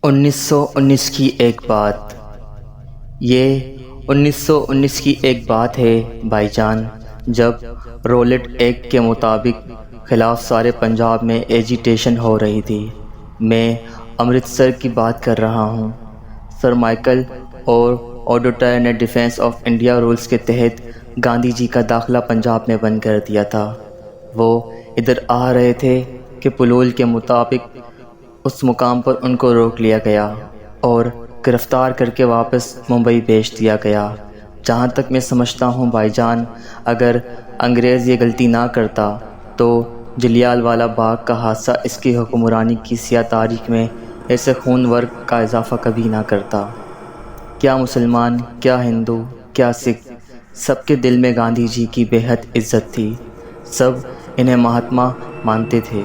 1919 کی ایک بات۔ یہ 1919 کی ایک بات ہے بھائی جان، جب رولٹ ایکٹ کے مطابق خلاف سارے پنجاب میں ایجیٹیشن ہو رہی تھی۔ میں امرتسر کی بات کر رہا ہوں۔ سر مائیکل اور آڈیٹر نے ڈیفنس آف انڈیا رولز کے تحت گاندھی جی کا داخلہ پنجاب میں بند کر دیا تھا۔ وہ ادھر آ رہے تھے کہ پلول کے مطابق اس مقام پر ان کو روک لیا گیا اور گرفتار کر کے واپس ممبئی بھیج دیا گیا۔ جہاں تک میں سمجھتا ہوں بھائی جان، اگر انگریز یہ غلطی نہ کرتا تو جلیانوالہ باغ کا حادثہ اس کی حکمرانی کی سیاہ تاریخ میں ایسے خون ورگ کا اضافہ کبھی نہ کرتا۔ کیا مسلمان، کیا ہندو، کیا سکھ، سب کے دل میں گاندھی جی کی بے حد عزت تھی۔ سب انہیں مہاتما مانتے تھے۔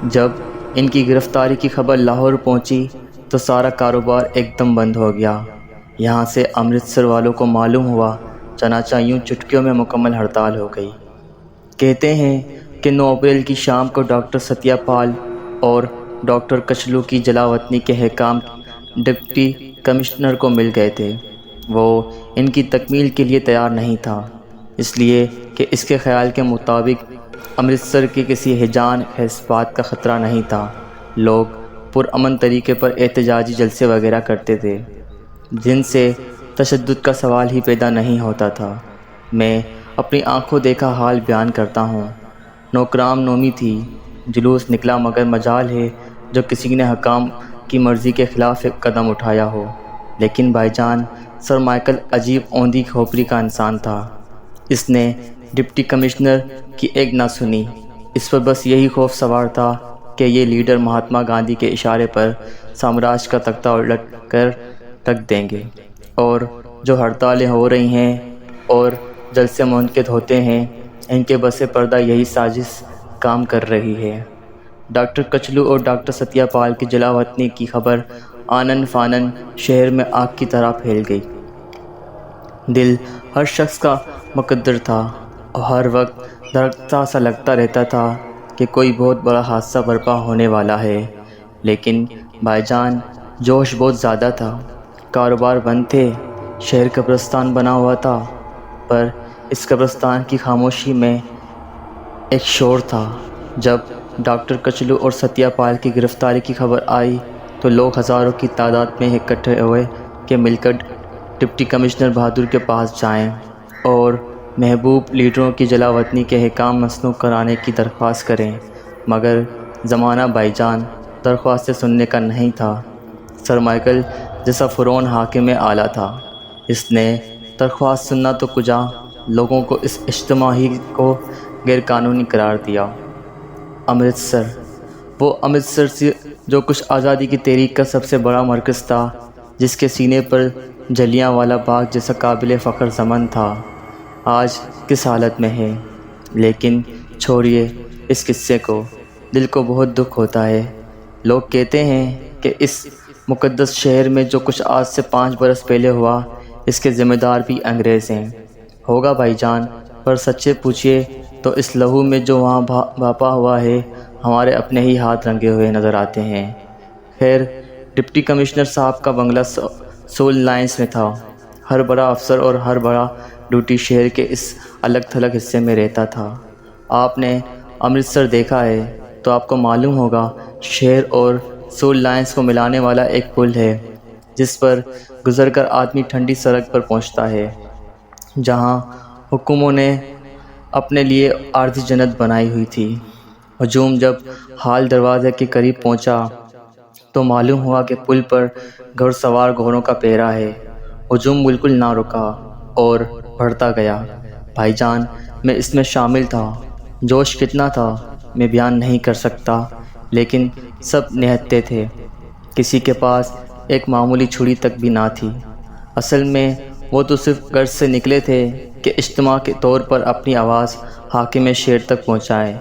جب ان کی گرفتاری کی خبر لاہور پہنچی تو سارا کاروبار ایک دم بند ہو گیا۔ یہاں سے امرتسر والوں کو معلوم ہوا، چنانچہ یوں چٹکیوں میں مکمل ہڑتال ہو گئی۔ کہتے ہیں کہ 9 اپریل کی شام کو ڈاکٹر ستیہ پال اور ڈاکٹر کچلو کی جلاوطنی کے حکام ڈپٹی کمشنر کو مل گئے تھے۔ وہ ان کی تکمیل کے لیے تیار نہیں تھا، اس لیے کہ اس کے خیال کے مطابق امرتسر کے کسی ہیجان خیز بات کا خطرہ نہیں تھا۔ لوگ پرامن طریقے پر احتجاجی جلسے وغیرہ کرتے تھے، جن سے تشدد کا سوال ہی پیدا نہیں ہوتا تھا۔ میں اپنی آنکھوں دیکھا حال بیان کرتا ہوں۔ نوکرام نومی تھی، جلوس نکلا، مگر مجال ہے جو کسی نے حکام کی مرضی کے خلاف ایک قدم اٹھایا ہو۔ لیکن بھائی جان، سر مائیکل عجیب اوندھی کھوپڑی کا انسان تھا۔ اس نے ڈپٹی کمشنر کی ایک نہ سنی۔ اس پر بس یہی خوف سوار تھا کہ یہ لیڈر مہاتما گاندھی کے اشارے پر سامراج کا تختہ الٹ کر رکھ دیں گے، اور جو ہڑتالیں ہو رہی ہیں اور جلسے منعقد ہوتے ہیں، ان کے بس پردہ یہی سازش کام کر رہی ہے۔ ڈاکٹر کچلو اور ڈاکٹر ستیہ پال کی جلاوطنی کی خبر آنن فانن شہر میں آگ کی طرح پھیل گئی۔ دل ہر شخص کا مقدر تھا اور ہر وقت دھڑکتا سا لگتا رہتا تھا کہ کوئی بہت بڑا حادثہ برپا ہونے والا ہے۔ لیکن بھائی جان، جوش بہت زیادہ تھا۔ کاروبار بند تھے، شہر قبرستان بنا ہوا تھا، پر اس قبرستان کی خاموشی میں ایک شور تھا۔ جب ڈاکٹر کچلو اور ستیہ پال کی گرفتاری کی خبر آئی تو لوگ ہزاروں کی تعداد میں اکٹھے ہوئے کہ مل کر ڈپٹی کمشنر بہادر کے پاس جائیں اور محبوب لیڈروں کی جلاوطنی کے حکام مسنوع کرانے کی درخواست کریں۔ مگر زمانہ بھائی جان درخواستیں سننے کا نہیں تھا۔ سر مائیکل جیسا فرعون حاکم اعلیٰ تھا، اس نے درخواست سننا تو کجا، لوگوں کو اس اجتماع ہی کو غیر قانونی قرار دیا۔ امرتسر، وہ امرتسر سے جو کچھ آزادی کی تحریک کا سب سے بڑا مرکز تھا، جس کے سینے پر جلیانوالہ باغ جیسا قابل فخر ضمن تھا، آج کس حالت میں ہے۔ لیکن چھوڑیے اس قصے کو، دل کو بہت دکھ ہوتا ہے۔ لوگ کہتے ہیں کہ اس مقدس شہر میں جو کچھ آج سے 5 برس پہلے ہوا، اس کے ذمہ دار بھی انگریز ہیں۔ ہوگا بھائی جان، پر سچے پوچھیے تو اس لہو میں جو وہاں بہا ہوا ہے، ہمارے اپنے ہی ہاتھ رنگے ہوئے نظر آتے ہیں۔ خیر، ڈپٹی کمشنر صاحب کا بنگلہ سول لائنز میں تھا۔ ہر بڑا افسر اور ہر بڑا ڈیوٹی شہر کے اس الگ تھلگ حصے میں رہتا تھا۔ آپ نے امرتسر دیکھا ہے تو آپ کو معلوم ہوگا، شہر اور سول لائنز کو ملانے والا ایک پل ہے، جس پر گزر کر آدمی ٹھنڈی سڑک پر پہنچتا ہے، جہاں حکوموں نے اپنے لیے عارضی جنت بنائی ہوئی تھی۔ ہجوم جب حال دروازے کے قریب پہنچا تو معلوم ہوا کہ پل پر گھڑ سوار گھوڑوں کا پہرا ہے۔ ہجوم بالکل نہ رکا اور بڑھتا گیا۔ بھائی جان، میں اس میں شامل تھا۔ جوش کتنا تھا میں بیان نہیں کر سکتا، لیکن سب نہتے تھے۔ کسی کے پاس ایک معمولی چھری تک بھی نہ تھی۔ اصل میں وہ تو صرف گھر سے نکلے تھے کہ اجتماع کے طور پر اپنی آواز حاکم شہر تک پہنچائیں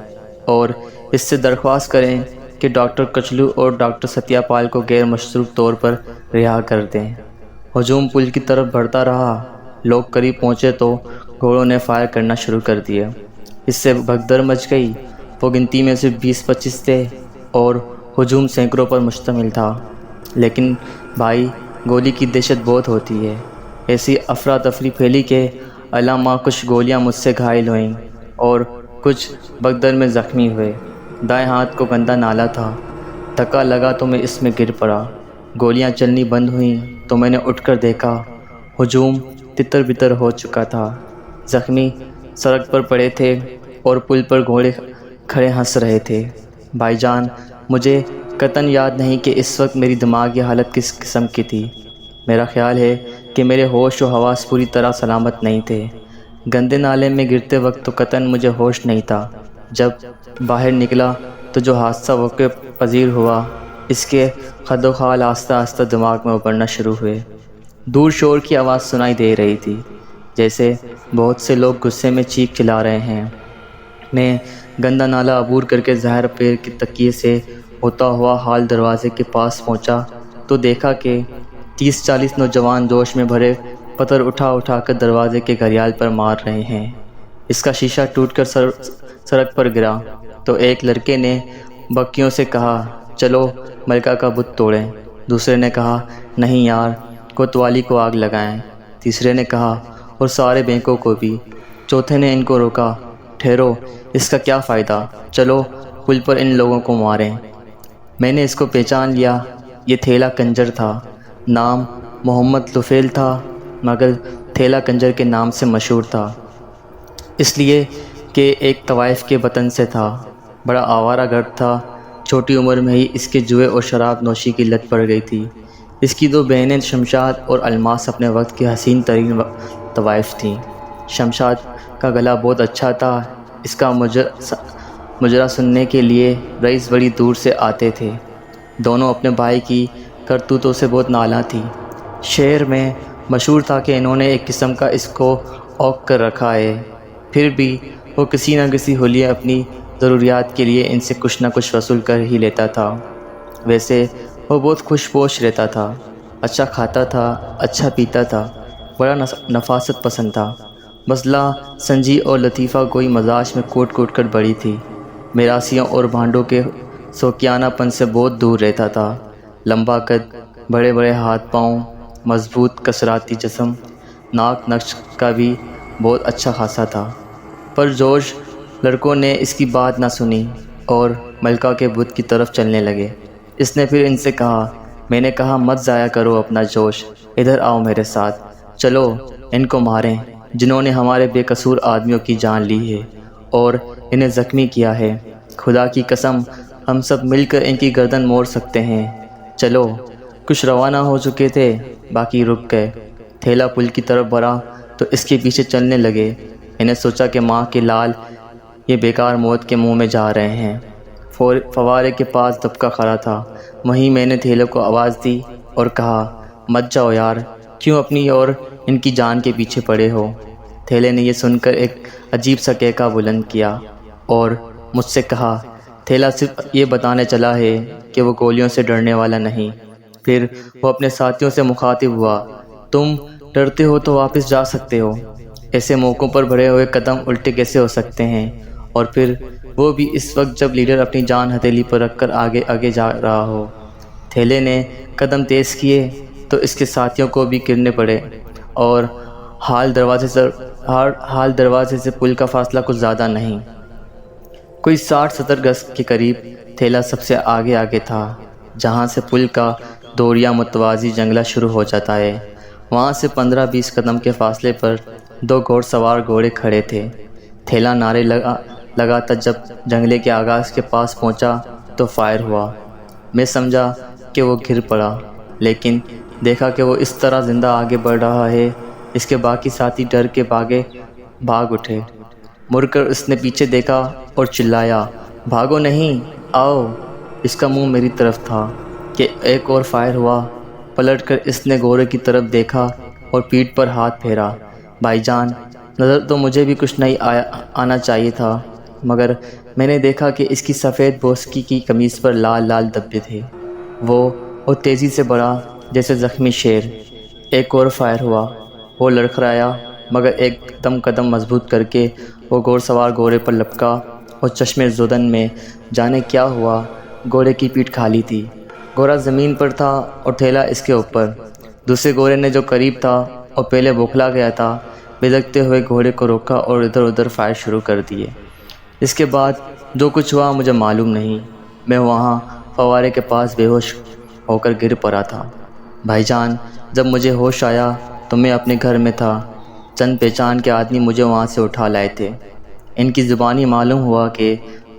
اور اس سے درخواست کریں کہ ڈاکٹر کچلو اور ڈاکٹر ستیہ پال کو غیر مشروط طور پر رہا کر دیں۔ ہجوم پل کی طرف بڑھتا رہا۔ لوگ قریب پہنچے تو گھوڑوں نے فائر کرنا شروع کر دیا۔ اس سے بھگدڑ مچ گئی۔ وہ گنتی میں صرف 20-25 تھے اور ہجوم سینکڑوں پر مشتمل تھا۔ لیکن بھائی گولی کی دہشت بہت ہوتی ہے۔ ایسی افراتفری پھیلی کہ علامہ کچھ گولیاں مجھ سے گھائل ہوئیں اور کچھ بغدر میں زخمی ہوئے۔ دائیں ہاتھ کو گندا نالا تھا، دھکا لگا تو میں اس میں گر پڑا۔ گولیاں چلنی بند ہوئیں تو میں نے اٹھ کر دیکھا، ہجوم تتر بتر ہو چکا تھا۔ زخمی سڑک پر پڑے تھے اور پل پر گھوڑے کھڑے ہنس رہے تھے۔ بھائی جان، مجھے قطعاً یاد نہیں کہ اس وقت میری دماغی حالت کس قسم کی تھی۔ میرا خیال ہے کہ میرے ہوش و حواس پوری طرح سلامت نہیں تھے۔ گندے نالے میں گرتے وقت تو قطعاً مجھے ہوش نہیں تھا۔ جب باہر نکلا تو جو حادثہ واقع پذیر ہوا، اس کے خد و خال آہستہ آہستہ دماغ میں ابھرنا شروع ہوئے۔ دور شور کی آواز سنائی دے رہی تھی، جیسے بہت سے لوگ غصے میں چیخ چلا رہے ہیں۔ میں گندا نالا عبور کر کے ظاہر پیر کے تکیے سے ہوتا ہوا ہال دروازے کے پاس پہنچا تو دیکھا کہ 30-40 نوجوان جوش میں بھرے پتھر اٹھا اٹھا کر دروازے کے گھڑیال پر مار رہے ہیں۔ اس کا شیشہ ٹوٹ کر سڑک پر گرا تو ایک لڑکے نے بکیوں سے کہا، چلو ملکہ کا بت توڑیں۔ دوسرے نے کہا، نہیں یار، کوتوالی کو آگ لگائیں۔ تیسرے نے کہا، اور سارے بینکوں کو بھی۔ چوتھے نے ان کو روکا، ٹھہرو، اس کا کیا فائدہ، چلو پل پر ان لوگوں کو ماریں۔ میں نے اس کو پہچان لیا، یہ تھیلا کنجر تھا۔ نام محمد طفیل تھا، مگر تھیلا کنجر کے نام سے مشہور تھا، اس لیے کہ ایک طوائف کے وطن سے تھا۔ بڑا آوارہ گرد تھا۔ چھوٹی عمر میں ہی اس کے جوئے اور شراب نوشی کی لت پڑ گئی تھی۔ اس کی 2 بہنیں شمشاد اور الماس اپنے وقت کی حسین ترین طوائف تھیں۔ شمشاد کا گلا بہت اچھا تھا، اس کا مجرا سننے کے لیے رئیس بڑی دور سے آتے تھے۔ دونوں اپنے بھائی کی کرتوتوں سے بہت نالاں تھیں۔ شہر میں مشہور تھا کہ انہوں نے ایک قسم کا اس کو اوق کر رکھا ہے، پھر بھی وہ کسی نہ کسی حلیے اپنی ضروریات کے لیے ان سے کچھ نہ کچھ وصول کر ہی لیتا تھا۔ ویسے وہ بہت خوش پوش رہتا تھا، اچھا کھاتا تھا، اچھا پیتا تھا، بڑا نفاست پسند تھا۔ مسئلہ سنجی اور لطیفہ گوئی مزاج میں کوٹ کوٹ کر بڑی تھی۔ میراثیوں اور بھانڈوں کے سوکیانہ پن سے بہت دور رہتا تھا۔ لمبا قد، بڑے بڑے ہاتھ پاؤں، مضبوط کسراتی جسم، ناک نقش کا بھی بہت اچھا خاصا تھا۔ پر جوش لڑکوں نے اس کی بات نہ سنی اور ملکہ کے بت کی طرف چلنے لگے۔ اس نے پھر ان سے کہا، میں نے کہا مت ضائع کرو اپنا جوش، ادھر آؤ میرے ساتھ، چلو ان کو ماریں جنہوں نے ہمارے بے قصور آدمیوں کی جان لی ہے اور انہیں زخمی کیا ہے۔ خدا کی قسم، ہم سب مل کر ان کی گردن موڑ سکتے ہیں۔ چلو۔ کچھ روانہ ہو چکے تھے، باقی رک گئے۔ تھیلا پل کی طرف بڑھا تو اس کے پیچھے چلنے لگے۔ انہیں سوچا کہ ماں کے لال یہ بیکار موت کے منہ میں جا رہے ہیں۔ فوارے کے پاس دبکا کھڑا تھا، وہیں میں نے تھیلے کو آواز دی اور کہا، مت جاؤ یار، کیوں اپنی اور ان کی جان کے پیچھے پڑے ہو؟ تھیلے نے یہ سن کر ایک عجیب سا کہکا بلند کیا اور مجھ سے کہا، تھیلا صرف یہ بتانے چلا ہے کہ وہ گولیوں سے ڈرنے والا نہیں۔ پھر وہ اپنے ساتھیوں سے مخاطب ہوا، تم ڈرتے ہو تو واپس جا سکتے ہو، ایسے موقعوں پر بڑھے ہوئے قدم الٹے کیسے ہو سکتے ہیں؟ اور پھر وہ بھی اس وقت جب لیڈر اپنی جان ہتھیلی پر رکھ کر آگے آگے جا رہا ہو۔ تھیلے نے قدم تیز کیے تو اس کے ساتھیوں کو بھی گرنے پڑے اور حال دروازے سے پل کا فاصلہ کچھ زیادہ نہیں، کوئی 60-70 گز کے قریب۔ تھیلا سب سے آگے آگے تھا، جہاں سے پل کا دوریا متوازی جنگلہ شروع ہو جاتا ہے، وہاں سے 15-20 قدم کے فاصلے پر 2 گھوڑ سوار گھوڑے کھڑے تھے۔ تھیلا نعرے لگاتا جب جنگلے کے آغاز کے پاس پہنچا تو فائر ہوا۔ میں سمجھا کہ وہ گر پڑا، لیکن دیکھا کہ وہ اس طرح زندہ آگے بڑھ رہا ہے، اس کے باقی ساتھی ڈر کے بھاگ اٹھے۔ مڑ کر اس نے پیچھے دیکھا اور چلایا، بھاگو نہیں، آؤ۔ اس کا منہ میری طرف تھا کہ ایک اور فائر ہوا۔ پلٹ کر اس نے گھوڑے کی طرف دیکھا اور پیٹھ پر ہاتھ پھیرا۔ بھائی جان، نظر تو مجھے بھی کچھ نہیں آنا چاہیے تھا، مگر میں نے دیکھا کہ اس کی سفید بوسکی کی قمیص پر لال لال دھبے تھے۔ وہ تیزی سے بڑھا جیسے زخمی شیر۔ ایک اور فائر ہوا۔ وہ لڑکھڑایا، مگر ایک دم قدم مضبوط کر کے وہ گھوڑ سوار گھوڑے پر لپکا اور چشمے زدن میں جانے کیا ہوا، گھوڑے کی پیٹھ خالی تھی۔ گورا زمین پر تھا اور تھیلا اس کے اوپر۔ دوسرے گورے نے جو قریب تھا اور پہلے بوکھلا گیا تھا، بھدکتے ہوئے گھوڑے کو روکا اور ادھر ادھر فائر شروع کر دیے۔ اس کے بعد جو کچھ ہوا مجھے معلوم نہیں۔ میں وہاں فوارے کے پاس بے ہوش ہو کر گر پڑا تھا۔ بھائی جان، جب مجھے ہوش آیا تو میں اپنے گھر میں تھا۔ چند پہچان کے آدمی مجھے وہاں سے اٹھا لائے تھے۔ ان کی زبانی معلوم ہوا کہ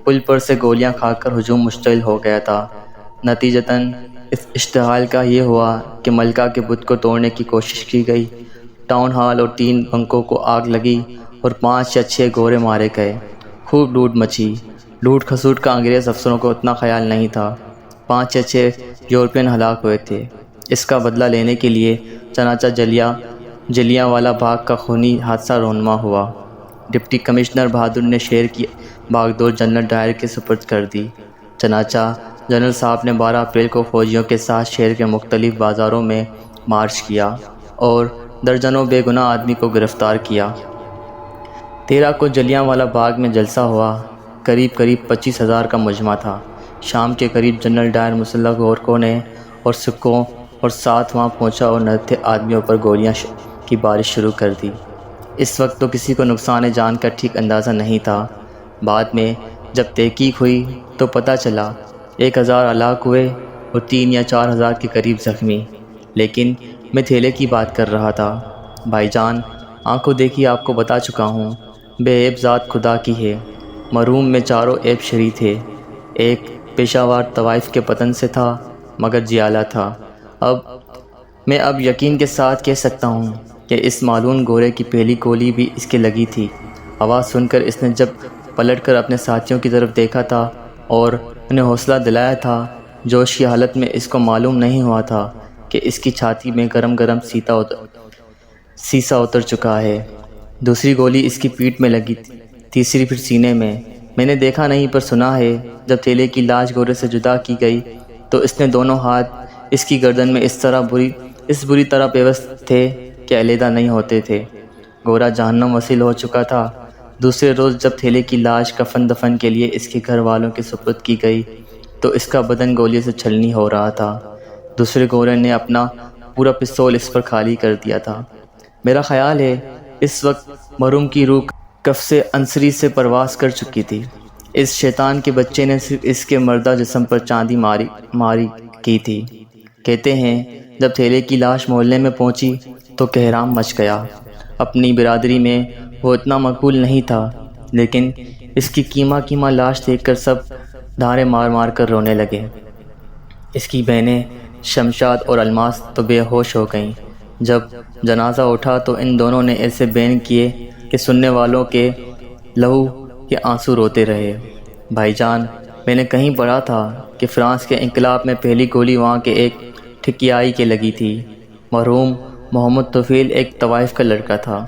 پل پر سے گولیاں کھا کر ہجوم مشتعل ہو گیا تھا۔ نتیجتاً اس اشتعال کا یہ ہوا کہ ملکہ کے بت کو توڑنے کی کوشش کی گئی۔ ٹاؤن ہال اور 3 بنکوں کو آگ لگی اور 5 یا 6 گورے مارے گئے۔ خوب لوٹ مچی۔ لوٹ کھسوٹ کا انگریز افسروں کو اتنا خیال نہیں تھا۔ 5 یا 6 یورپین ہلاک ہوئے تھے۔ اس کا بدلہ لینے کے لیے چنانچہ جلیاں والا باغ کا خونی حادثہ رونما ہوا۔ ڈپٹی کمشنر بہادر نے شہر کی باغدور جنرل ڈائر کے سپرد کر دی۔ چنانچہ جنرل صاحب نے 12 اپریل کو فوجیوں کے ساتھ شہر کے مختلف بازاروں میں مارچ کیا اور درجنوں بے گناہ آدمی کو گرفتار کیا۔ 13 کو جلیاں والا باغ میں جلسہ ہوا۔ قریب 25,000 کا مجمع تھا۔ شام کے قریب جنرل ڈائر مسلح گورکھوں نے اور سکوں اور ساتھ وہاں پہنچا اور نرتے آدمیوں پر گولیاں کی بارش شروع کر دی۔ اس وقت تو کسی کو نقصان جان کا ٹھیک اندازہ نہیں تھا۔ بعد میں جب تحقیق ہوئی تو پتہ چلا 1,000 ہلاک ہوئے اور 3 یا 4,000 کے قریب زخمی۔ لیکن میں تھیلے کی بات کر رہا تھا۔ بھائی جان، آنکھوں دیکھی آپ کو بتا چکا ہوں، بے عیب ذات خدا کی ہے۔ مرحوم میں 4 عیب شری تھے۔ ایک پیشہ ور طوائف کے پتن سے تھا مگر جیالہ تھا۔ میں اب یقین کے ساتھ کہہ سکتا ہوں کہ اس مالون گورے کی پہلی گولی بھی اس کے لگی تھی۔ آواز سن کر اس نے جب پلٹ کر اپنے ساتھیوں کی طرف دیکھا تھا اور انہیں حوصلہ دلایا تھا، جوش کی حالت میں اس کو معلوم نہیں ہوا تھا کہ اس کی چھاتی میں گرم سیسا اتر چکا ہے۔ دوسری گولی اس کی پیٹھ میں لگی، تیسری پھر سینے میں۔ میں نے دیکھا نہیں پر سنا ہے، جب تھیلے کی لاش گورے سے جدا کی گئی تو اس نے دونوں ہاتھ اس کی گردن میں اس بری طرح پیوست تھے کہ علیحدہ نہیں ہوتے تھے۔ گورا جہنم وصل ہو چکا تھا۔ دوسرے روز جب تھیلے کی لاش کفن دفن کے لیے اس کے گھر والوں کے سپرد کی گئی تو اس کا بدن گولیوں سے چھلنی ہو رہا تھا۔ دوسرے گورے نے اپنا پورا پستول اس پر خالی کر دیا تھا۔ میرا خیال ہے اس وقت مرحوم کی روح قفس عنصری سے پرواز کر چکی تھی۔ اس شیطان کے بچے نے صرف اس کے مردہ جسم پر چاندی ماری کی تھی۔ کہتے ہیں جب تھیلے کی لاش محلے میں پہنچی تو کہرام مچ گیا۔ اپنی برادری میں وہ اتنا مقبول نہیں تھا، لیکن اس کی کیما لاش دیکھ کر سب دھارے مار مار کر رونے لگے۔ اس کی بہنیں شمشاد اور الماس تو بے ہوش ہو گئیں۔ جب جنازہ اٹھا تو ان دونوں نے ایسے بین کیے کہ سننے والوں کے لہو کے آنسو روتے رہے۔ بھائی جان، میں نے کہیں پڑھا تھا کہ فرانس کے انقلاب میں پہلی گولی وہاں کے ایک ٹھکیائی کے لگی تھی۔ مرحوم محمد طفیل ایک طوائف کا لڑکا تھا۔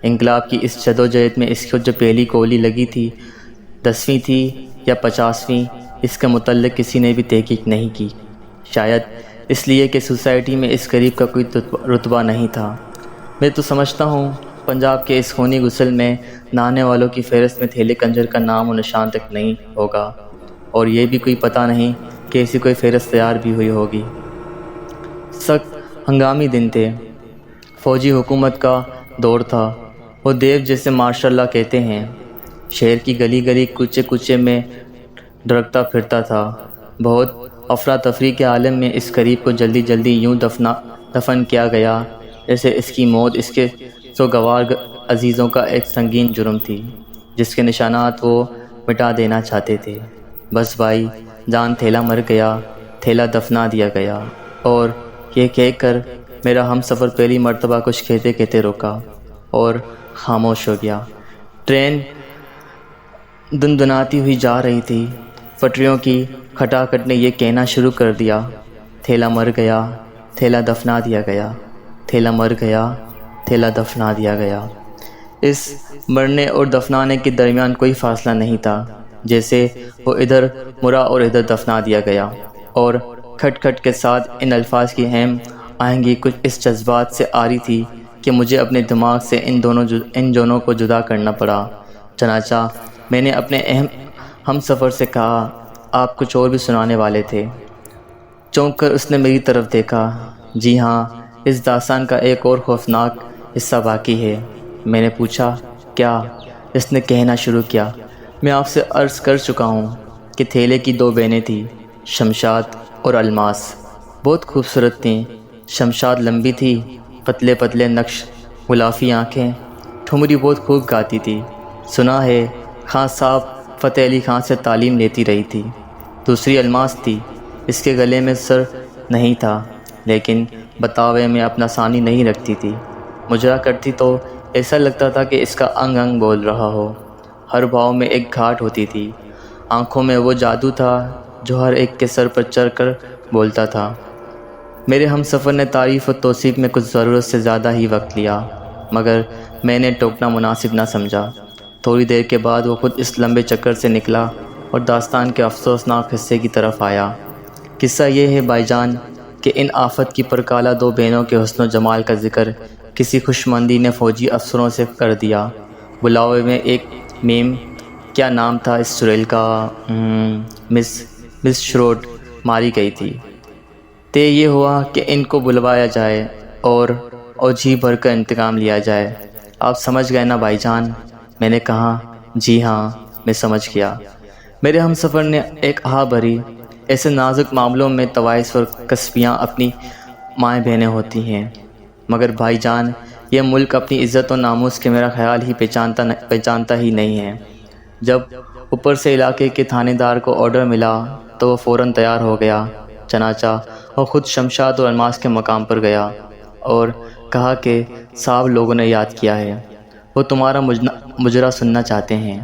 انقلاب کی اس جدوجہد میں اس کو جو پہلی گولی لگی تھی 10ویں تھی یا 50ویں، اس کے متعلق کسی نے بھی تحقیق نہیں کی۔ شاید اس لیے کہ سوسائٹی میں اس قریب کا کوئی رتبہ نہیں تھا۔ میں تو سمجھتا ہوں پنجاب کے اس خونی غسل میں نہانے والوں کی فہرست میں تھیلے کنجر کا نام و نشان تک نہیں ہوگا، اور یہ بھی کوئی پتہ نہیں کہ ایسی کوئی فہرست تیار بھی ہوئی ہوگی۔ سخت ہنگامی دن تھے۔ فوجی حکومت کا دور تھا۔ وہ دیو جیسے ماشاء اللہ کہتے ہیں۔ شہر کی گلی گلی کوچے کوچے میں ڈرکتا پھرتا تھا۔ بہت افراتفری کے عالم میں اس قریب کو جلدی جلدی یوں دفن کیا گیا جیسے اس کی موت اس کے سوگوار عزیزوں کا ایک سنگین جرم تھی، جس کے نشانات وہ مٹا دینا چاہتے تھے۔ بس بھائی جان، تھیلا مر گیا، تھیلا دفنا دیا گیا۔ اور یہ کہہ کر میرا ہم سفر پہلی مرتبہ کچھ کہتے کہتے رکا اور خاموش ہو گیا۔ ٹرین دندناتی ہوئی جا رہی تھی۔ پٹریوں کی کھٹاکھٹ نے یہ کہنا شروع کر دیا، تھیلا مر گیا، تھیلا دفنا دیا گیا، تھیلا مر گیا، تھیلا دفنا دیا گیا۔ اس مرنے اور دفنانے کے درمیان کوئی فاصلہ نہیں تھا، جیسے وہ ادھر مرا اور ادھر دفنا دیا گیا۔ اور کھٹ کھٹ کے ساتھ ان الفاظ کی ہم آہنگی کچھ اس جذبات سے آ رہی تھی کہ مجھے اپنے دماغ سے ان دونوں کو جدا کرنا پڑا۔ چنانچہ میں نے اپنے ہم سفر سے کہا، آپ کچھ اور بھی سنانے والے تھے۔ چونک کر اس نے میری طرف دیکھا۔ جی ہاں، اس داستان کا ایک اور خوفناک حصہ باقی ہے۔ میں نے پوچھا، کیا؟ اس نے کہنا شروع کیا، میں آپ سے عرض کر چکا ہوں کہ تھیلے کی 2 بہنیں تھیں، شمشاد اور الماس۔ بہت خوبصورت تھیں۔ شمشاد لمبی تھی، پتلے پتلے نقش، گلافی آنکھیں، ٹھمری بہت خوب گاتی تھی۔ سنا ہے خان صاحب فتح علی خان سے تعلیم لیتی رہی تھی۔ دوسری الماس تھی۔ اس کے گلے میں سر نہیں تھا، لیکن بتاوے میں اپنا ثانی نہیں رکھتی تھی۔ مجرا کرتی تو ایسا لگتا تھا کہ اس کا انگ انگ بول رہا ہو۔ ہر بھاؤ میں ایک گھاٹ ہوتی تھی۔ آنکھوں میں وہ جادو تھا جو ہر ایک کے سر پر چڑھ کر بولتا تھا۔ میرے ہم سفر نے تعریف و توصیف میں کچھ ضرورت سے زیادہ ہی وقت لیا، مگر میں نے ٹوکنا مناسب نہ سمجھا۔ تھوڑی دیر کے بعد وہ خود اس لمبے چکر سے نکلا اور داستان کے افسوسناک حصے کی طرف آیا۔ قصہ یہ ہے بھائی جان کہ ان آفت کی پرکالہ 2 بہنوں کے حسن و جمال کا ذکر کسی خوشمندی نے فوجی افسروں سے کر دیا۔ بلاوے میں ایک میم، کیا نام تھا اس چڑیل کا، مس شروڈ ماری گئی تھی۔ طے یہ ہوا کہ ان کو بلوایا جائے اور جی بھر کر انتقام لیا جائے۔ آپ سمجھ گئے نا بھائی جان؟ میں نے کہا، جی ہاں، میں سمجھ گیا۔ میرے ہم سفر نے ایک آہ بھری۔ ایسے نازک معاملوں میں طوائف اور قصبیاں اپنی مائیں بہنیں ہوتی ہیں، مگر بھائی جان یہ ملک اپنی عزت و ناموس کے میرا خیال ہی پہچانتا ہی نہیں ہے۔ جب اوپر سے علاقے کے تھانے دار کو آرڈر ملا تو وہ فوراً تیار ہو گیا۔ چنانچہ وہ خود شمشاد اور الماس کے مقام پر گیا اور کہا کہ صاحب لوگوں نے یاد کیا ہے، وہ تمہارا مجرا سننا چاہتے ہیں۔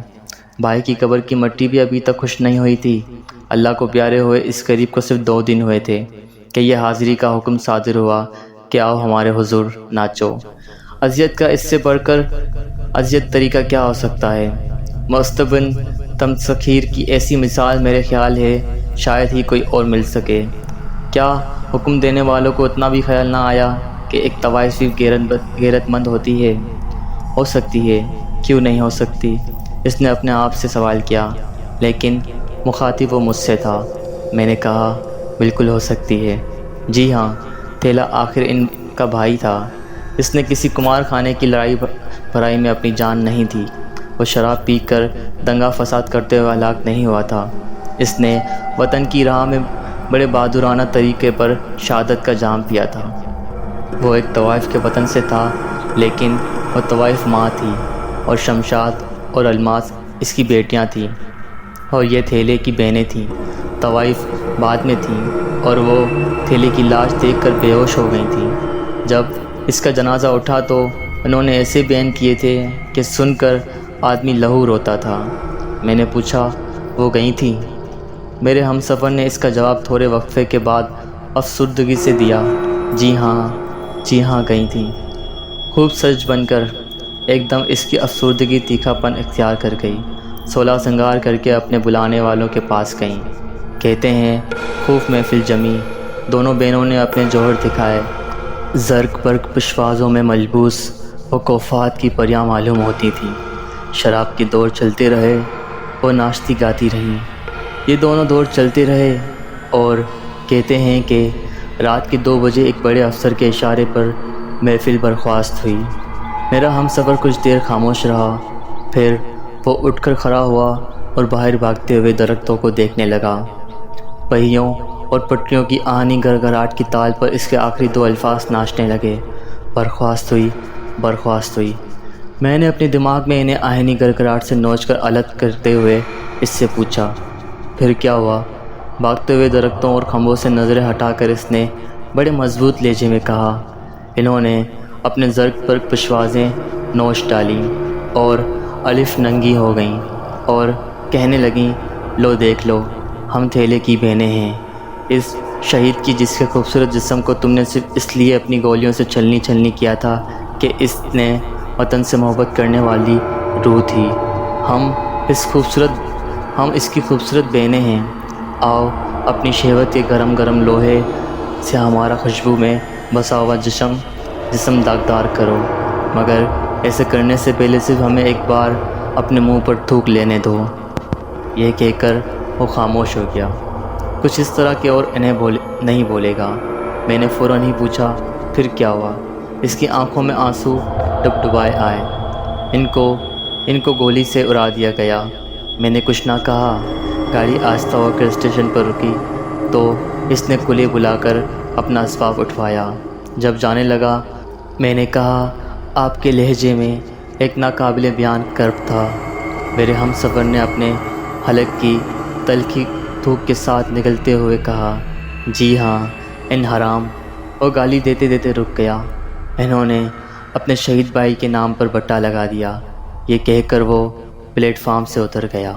بھائی کی قبر کی مٹی بھی ابھی تک خشک نہیں ہوئی تھی۔ اللہ کو پیارے ہوئے اس قریب کو صرف 2 دن ہوئے تھے کہ یہ حاضری کا حکم صادر ہوا کہ آؤ ہمارے حضور ناچو۔ اذیت کا اس سے بڑھ کر اذیت طریقہ کیا ہو سکتا ہے؟ مستبن تمسخیر کی ایسی مثال میرے خیال ہے شاید ہی کوئی اور مل سکے۔ کیا حکم دینے والوں کو اتنا بھی خیال نہ آیا کہ ایک طوائفی غیرت مند ہوتی ہے؟ ہو سکتی ہے، کیوں نہیں ہو سکتی؟ اس نے اپنے آپ سے سوال کیا، لیکن مخاطب وہ مجھ سے تھا۔ میں نے کہا، بالکل ہو سکتی ہے۔ جی ہاں، تھیلا آخر ان کا بھائی تھا۔ اس نے کسی کمار خانے کی لڑائی بھرائی میں اپنی جان نہیں دی۔ وہ شراب پی کر دنگا فساد کرتے ہوئے ہلاک نہیں ہوا تھا۔ اس نے وطن کی راہ میں بڑے بہادرانہ طریقے پر شہادت کا جام پیا تھا۔ وہ ایک طوائف کے وطن سے تھا، لیکن وہ طوائف ماں تھی اور شمشاد اور الماس اس کی بیٹیاں تھیں اور یہ تھیلے کی بہنیں تھیں۔ طوائف بعد میں تھیں اور وہ تھیلے کی لاش دیکھ کر بے ہوش ہو گئی تھیں۔ جب اس کا جنازہ اٹھا تو انہوں نے ایسے بیان کیے تھے کہ سن کر آدمی لہو روتا تھا۔ میں نے پوچھا، وہ گئی تھیں؟ میرے ہم سفر نے اس کا جواب تھوڑے وقفے کے بعد افسردگی سے دیا، جی ہاں گئی تھیں۔ خوب سج بن کر ایک دم اس کی افسردگی تیکھا پن اختیار کر گئی۔ 16 سنگار کر کے اپنے بلانے والوں کے پاس گئیں۔ کہتے ہیں خوف محفل جمی۔ دونوں بہنوں نے اپنے جوہر دکھائے۔ زرق برق پشوازوں میں ملبوس وہ کوفات کی پریاں معلوم ہوتی تھیں۔ شراب کے دور چلتے رہے، وہ ناشتی گاتی رہیں۔ یہ دونوں دور چلتے رہے اور کہتے ہیں کہ رات کے 2 بجے ایک بڑے افسر کے اشارے پر محفل برخاست ہوئی۔ میرا ہم سفر کچھ دیر خاموش رہا، پھر وہ اٹھ کر کھڑا ہوا اور باہر بھاگتے ہوئے درختوں کو دیکھنے لگا۔ پہیوں اور پٹریوں کی آہنی گھرگھراہٹ کی تال پر اس کے آخری 2 الفاظ ناچنے لگے، برخاست ہوئی۔ میں نے اپنے دماغ میں انہیں آہنی گھرگھراہٹ سے نوچ کر الگ کرتے ہوئے اس سے پوچھا، پھر کیا ہوا؟ بھاگتے ہوئے درختوں اور کھمبوں سے نظریں ہٹا کر اس نے بڑے مضبوط لہجے میں کہا، انہوں نے اپنے زرق برق پشوازیں نوچ ڈالیں اور الف ننگی ہو گئیں اور کہنے لگیں، لو دیکھ لو، ہم تھیلے کی بہنیں ہیں۔ اس شہید کی جس کے خوبصورت جسم کو تم نے صرف اس لیے اپنی گولیوں سے چھلنی کیا تھا کہ اس نے وطن سے محبت کرنے والی روح تھی۔ ہم اس کی خوبصورت بہنیں ہیں۔ آؤ اپنی شہوت کے گرم لوہے سے ہمارا خوشبو میں بسا ہوا جسم داغدار کرو، مگر ایسے کرنے سے پہلے صرف ہمیں ایک بار اپنے منہ پر تھوک لینے دو۔ یہ کہہ کر وہ خاموش ہو گیا۔ کچھ اس طرح کہ اور انہیں نہیں بولے گا۔ میں نے فوراً ہی پوچھا پھر کیا ہوا؟ اس کی آنکھوں میں آنسو ڈبڈبائے آئے۔ ان کو گولی سے اڑا دیا گیا۔ میں نے کچھ نہ کہا۔ گاڑی آہستہ ہو کر اسٹیشن پر رکی تو اس نے کلی بلا کر اپنا اسباب اٹھوایا۔ جب جانے لگا میں نے کہا آپ کے لہجے میں ایک ناقابل بیان کرب تھا۔ میرے ہم سفر نے اپنے حلق کی تلخی تھوک کے ساتھ نگلتے ہوئے کہا جی ہاں ان حرام، اور گالی دیتے دیتے رک گیا۔ انہوں نے اپنے شہید بھائی کے نام پر بٹا لگا دیا، یہ کہہ کر وہ پلیٹ فارم سے اتر گیا۔